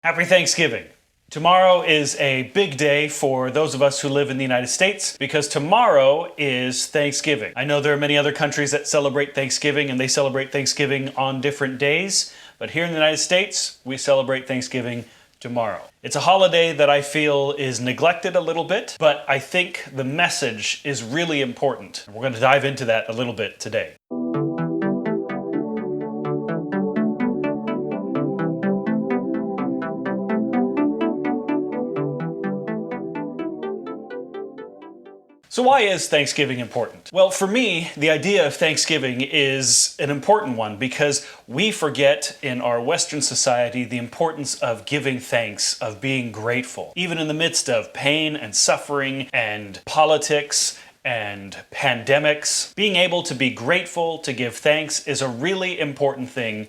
Happy Thanksgiving. Tomorrow is a big day for those of us who live in the United States because tomorrow is Thanksgiving. I know there are many other countries that celebrate Thanksgiving and they celebrate Thanksgiving on different days, but here in the United States, we celebrate Thanksgiving tomorrow. It's a holiday that I feel is neglected a little bit, but I think the message is really important. We're going to dive into that a little bit today. So why is Thanksgiving important? Well, for me, the idea of Thanksgiving is an important one because we forget in our Western society the importance of giving thanks, of being grateful. Even in the midst of pain and suffering and politics and pandemics, being able to be grateful, to give thanks is a really important thing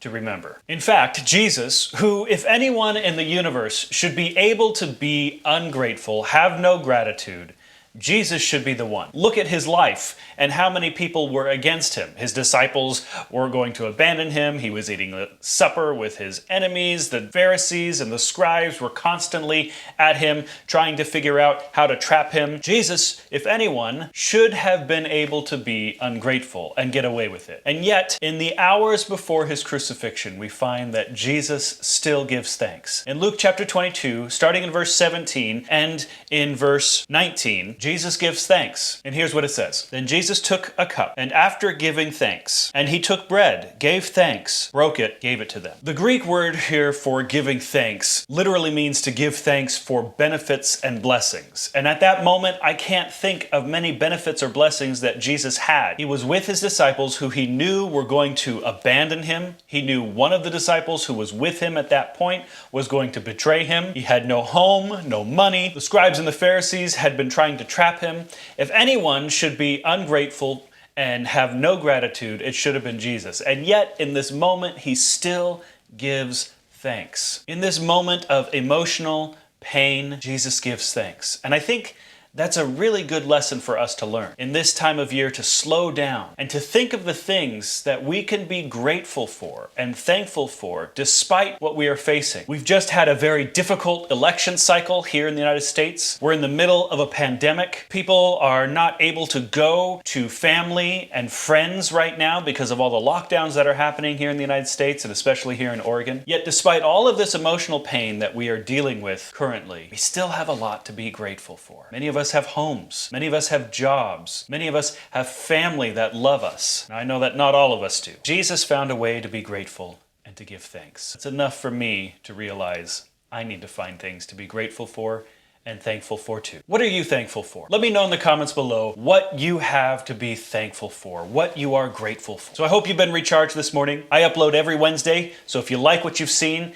to remember. In fact, Jesus, who, if anyone in the universe should be able to be ungrateful, have no gratitude, Jesus should be the one. Look at his life and how many people were against him. His disciples were going to abandon him. He was eating supper with his enemies. The Pharisees and the scribes were constantly at him, trying to figure out how to trap him. Jesus, if anyone, should have been able to be ungrateful and get away with it. And yet, in the hours before his crucifixion, we find that Jesus still gives thanks. In Luke chapter 22, starting in verse 17 and in verse 19, Jesus gives thanks. And here's what it says. Then Jesus took a cup, and after giving thanks, and he took bread, gave thanks, broke it, gave it to them. The Greek word here for giving thanks literally means to give thanks for benefits and blessings. And at that moment, I can't think of many benefits or blessings that Jesus had. He was with his disciples who he knew were going to abandon him. He knew one of the disciples who was with him at that point was going to betray him. He had no home, no money. The scribes and the Pharisees had been trying to trap him. If anyone should be ungrateful and have no gratitude, it should have been Jesus. And yet, in this moment, he still gives thanks. In this moment of emotional pain, Jesus gives thanks. And I think that's a really good lesson for us to learn in this time of year, to slow down and to think of the things that we can be grateful for and thankful for despite what we are facing. We've just had a very difficult election cycle here in the United States. We're in the middle of a pandemic. People are not able to go to family and friends right now because of all the lockdowns that are happening here in the United States and especially here in Oregon. Yet despite all of this emotional pain that we are dealing with currently, we still have a lot to be grateful for. Many of us have homes. Many of us have jobs. Many of us have family that love us. Now, I know that not all of us do. Jesus found a way to be grateful and to give thanks. It's enough for me to realize I need to find things to be grateful for and thankful for too. What are you thankful for? Let me know in the comments below what you have to be thankful for, what you are grateful for. So I hope you've been recharged this morning. I upload every Wednesday, so if you like what you've seen,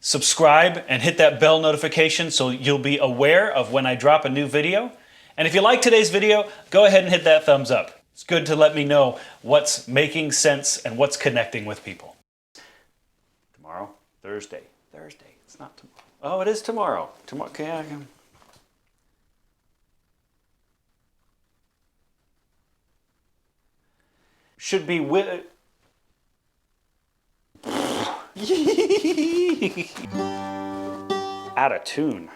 subscribe and hit that bell notification so you'll be aware of when I drop a new video. And if you like today's video, go ahead and hit that thumbs up. It's good to let me know what's making sense and what's connecting with people. Tomorrow, Thursday. It's not tomorrow. Oh, it is tomorrow. Tomorrow. Okay, should be with. Out of tune.